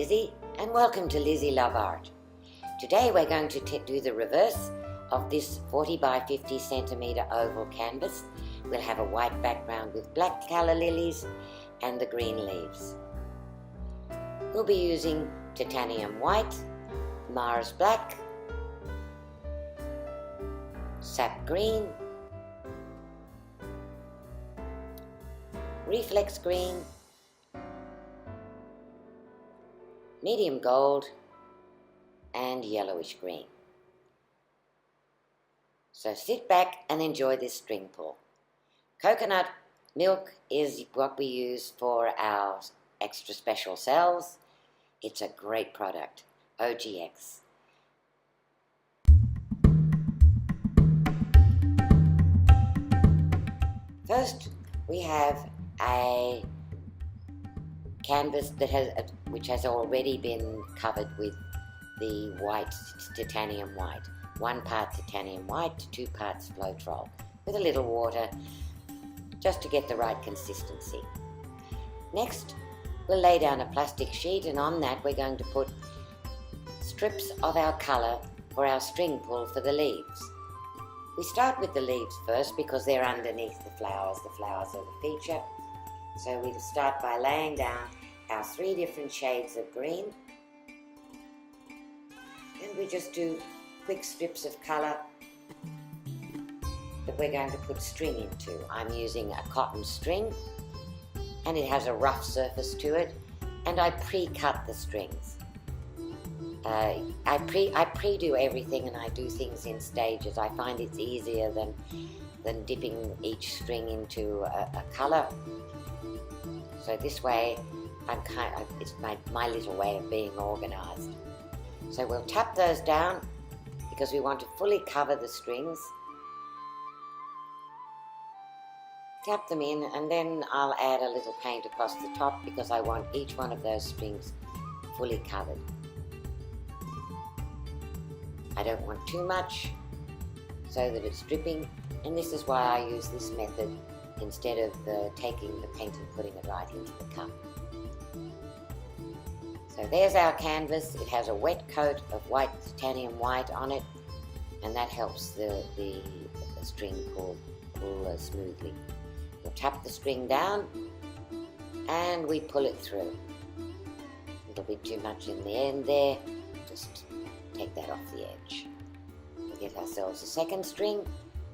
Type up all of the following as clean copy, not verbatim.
Lizzie and welcome to Lizzie Love Art. Today we're going to do the reverse of this 40 by 50 centimetre oval canvas. We'll have a white background with black calla lilies and the green leaves. We'll be using titanium white, Mars black, sap green, reflex green, medium gold and yellowish green. So sit back and enjoy this string pull. Coconut milk is what we use for our extra special cells. It's a great product, OGX. First, we have a canvas that which has already been covered with the white, titanium white. 1 part titanium white, 2 parts Floetrol, with a little water, just to get the right consistency. Next, we'll lay down a plastic sheet, and on that we're going to put strips of our colour for our string pull for the leaves. We start with the leaves first because they're underneath the flowers. The flowers are the feature. So we'll start by laying down our 3 different shades of green, and we just do quick strips of colour that we're going to put string into. I'm using a cotton string and it has a rough surface to it, and I pre-cut the strings. I pre-do everything, and I do things in stages. I find it's easier than dipping each string into a colour. So this way, it's my little way of being organised. So we'll tap those down because we want to fully cover the strings. Tap them in, and then I'll add a little paint across the top because I want each one of those strings fully covered. I don't want too much so that it's dripping, and this is why I use this method instead of taking the paint and putting it right into the cup. So there's our canvas. It has a wet coat of white titanium white on it, and that helps the string pull smoothly. We'll tap the string down and we pull it through. A little bit too much in the end there, just take that off the edge. We'll get ourselves a second string,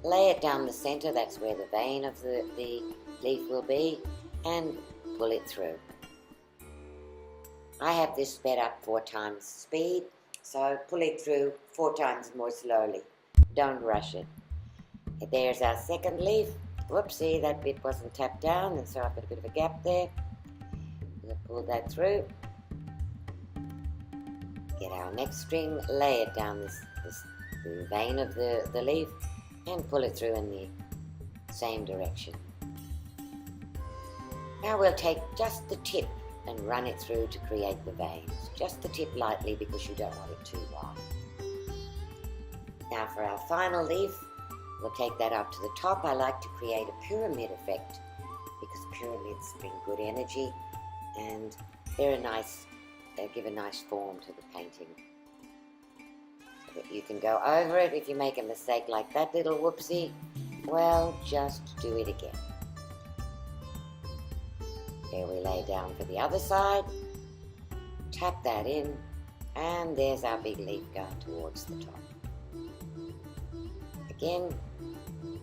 lay it down the center, that's where the vein of the leaf will be, and pull it through. I have this sped up 4 times speed, so pull it through 4 times more slowly. Don't rush it. There's our second leaf. Whoopsie, that bit wasn't tapped down, and so I've got a bit of a gap there. We'll pull that through. Get our next string, lay it down the vein of the leaf, and pull it through in the same direction. Now we'll take just the tip and run it through to create the veins. Just the tip lightly because you don't want it too wide. Now for our final leaf, we'll take that up to the top. I like to create a pyramid effect because pyramids bring good energy and they give a nice form to the painting. So that you can go over it. If you make a mistake like that little whoopsie, well, just do it again. There we lay down for the other side, tap that in, and there's our big leaf going towards the top. Again,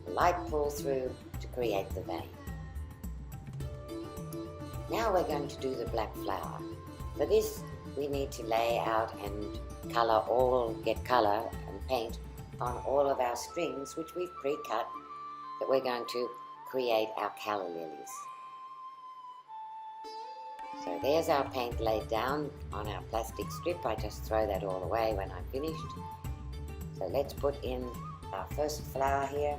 light pull through to create the vein. Now we're going to do the black flower. For this, we need to lay out and get colour and paint on all of our strings, which we've pre-cut, that we're going to create our calla lilies. So there's our paint laid down on our plastic strip. I just throw that all away when I'm finished. So let's put in our first flower here.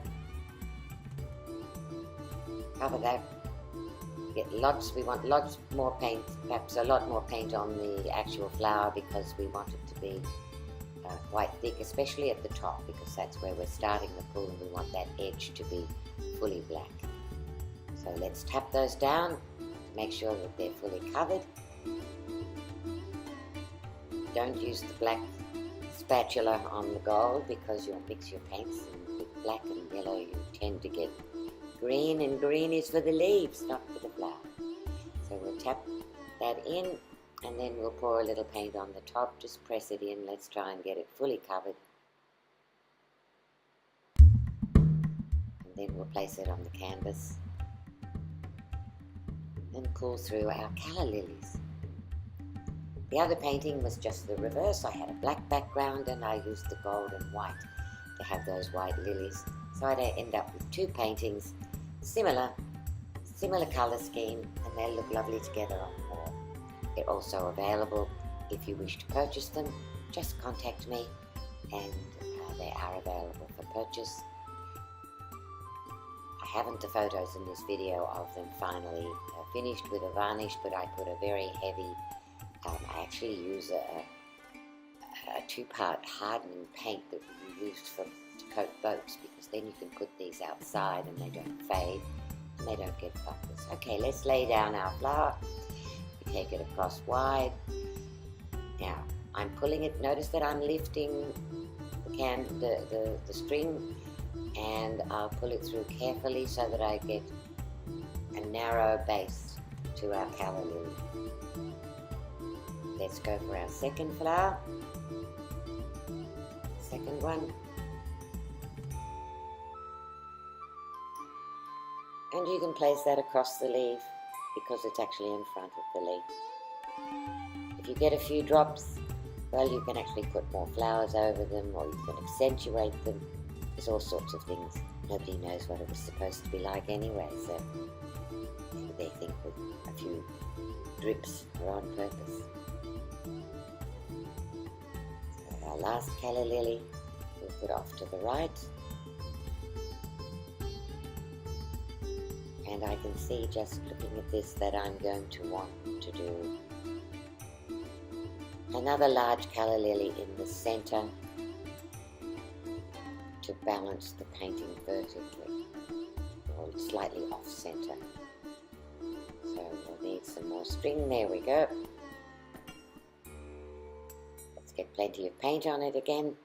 Cover that. We want lots more paint, perhaps a lot more paint on the actual flower because we want it to be quite thick, especially at the top because that's where we're starting the pull and we want that edge to be fully black. So let's tap those down, make sure that they're fully covered. don't use the black spatula on the gold because you'll mix your paints, and with black and yellow you tend to get green, and green is for the leaves, not for the flower. So we'll tap that in, and then we'll pour a little paint on the top. Just press it in. Let's try and get it fully covered. And then we'll place it on the canvas and pull through our Calla Lilies. The other painting was just the reverse. I had a black background and I used the gold and white to have those white lilies. So I'd end up with two paintings, similar colour scheme, and they'll look lovely together on the wall. They're also available if you wish to purchase them. Just contact me, and they are available for purchase. I haven't the photos in this video of them finally finished with a varnish, but I put a very heavy, I actually use a two-part hardening paint that we used to coat boats, because then you can put these outside and they don't fade and they don't get bumpers. Okay, let's lay down our flower. We take it across wide. Now, I'm pulling it. Notice that I'm lifting the string, and I'll pull it through carefully so that I get a narrow base to our Calla Lily. Let's go for our second flower. Second one. And you can place that across the leaf because it's actually in front of the leaf. If you get a few drops, well, you can actually put more flowers over them, or you can accentuate them. There's all sorts of things. Nobody knows what it was supposed to be like anyway, so maybe they think that a few drips are on purpose. So our last Calla Lily, we'll put off to the right. And I can see, just looking at this, that I'm going to want to do another large Calla Lily in the center to balance the painting vertically, or slightly off center. So we'll need some more string. There we go. Let's get plenty of paint on it again.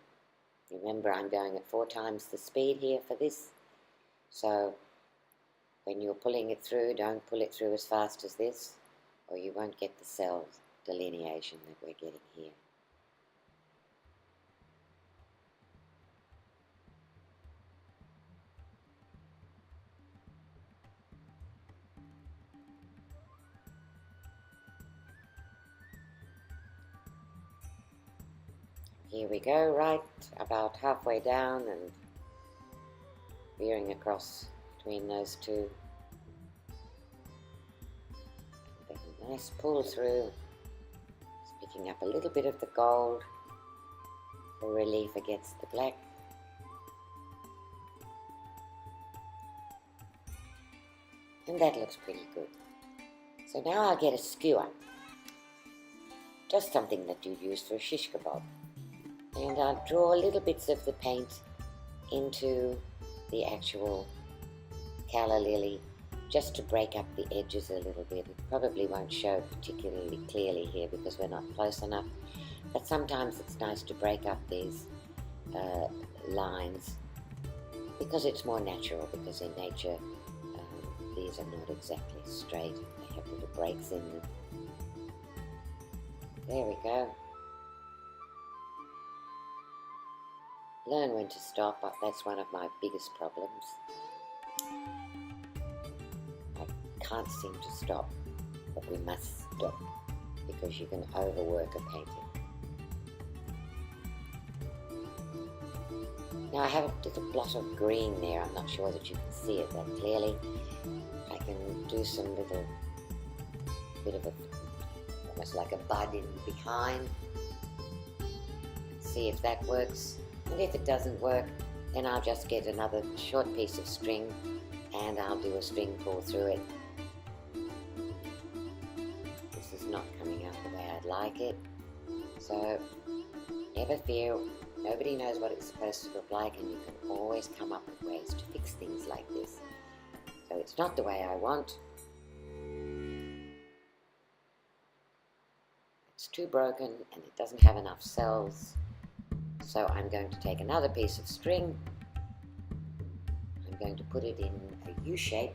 Remember, I'm going at 4 times the speed here for this. So when you're pulling it through, don't pull it through as fast as this, or you won't get the cell delineation that we're getting here. Here we go, right about halfway down and veering across between those two. And then a nice pull through, just picking up a little bit of the gold for relief against the black. And that looks pretty good. So now I'll get a skewer, just something that you'd use for a shish kebab. And I'll draw little bits of the paint into the actual Calla Lily, just to break up the edges a little bit. It probably won't show particularly clearly here because we're not close enough, but sometimes it's nice to break up these lines because it's more natural, because in nature these are not exactly straight. They have little breaks in them. There we go. Learn when to stop. That's one of my biggest problems. I can't seem to stop, but we must stop because you can overwork a painting. Now I have a little blot of green there. I'm not sure that you can see it that clearly. I can do some little bit of a, almost like a bud in behind. See if that works. And if it doesn't work, then I'll just get another short piece of string and I'll do a string pull through it. This is not coming out the way I'd like it. So never fear, nobody knows what it's supposed to look like, and you can always come up with ways to fix things like this. So it's not the way I want. It's too too broken and it doesn't have enough cells. So I'm going to take another piece of string. I'm going to put it in a U shape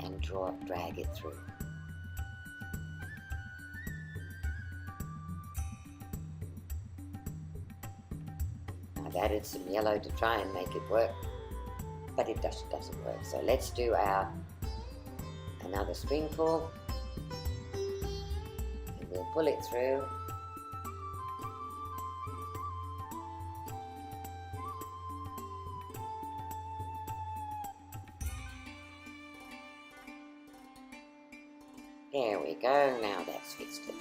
and drag it through. I've added some yellow to try and make it work, but it just doesn't work. So let's do another string pull, and we'll pull it through. There we go, now that's fixed it.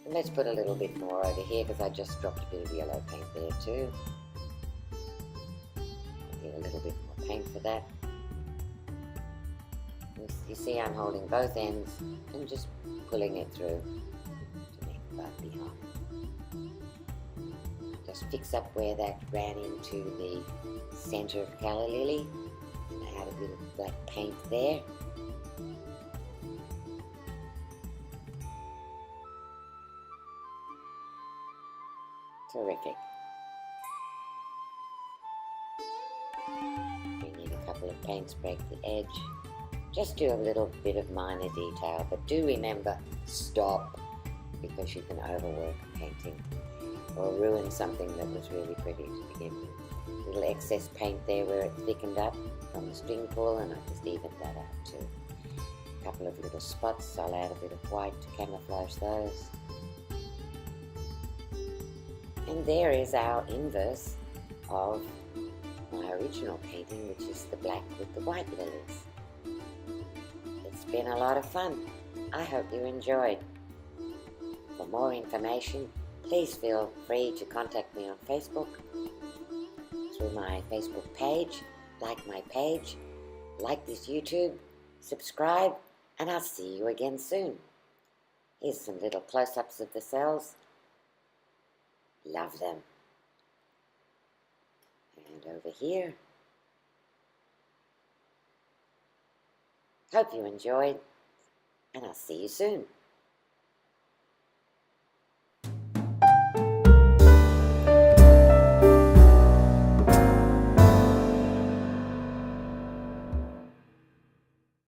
And let's put a little bit more over here because I just dropped a bit of yellow paint there too. I need a little bit more paint for that. You see I'm holding both ends and just pulling it through to make it right behind. Just fix up where that ran into the center of Calla Lily. Add a bit of black paint there. Terrific. We need a couple of paints, break the edge. Just do a little bit of minor detail, but do remember, stop, because you can overwork a painting or ruin something that was really pretty to begin with. A little excess paint there where it thickened up from the string pull, and I just evened that out too. A couple of little spots, I'll add a bit of white to camouflage those. And there is our inverse of my original painting, which is the black with the white lilies. It's been a lot of fun. I hope you enjoyed. For more information, please feel free to contact me on Facebook, through my Facebook page, like my page, like this YouTube, subscribe, and I'll see you again soon. Here's some little close-ups of the cells. Love them. And over here. Hope you enjoyed, and I'll see you soon.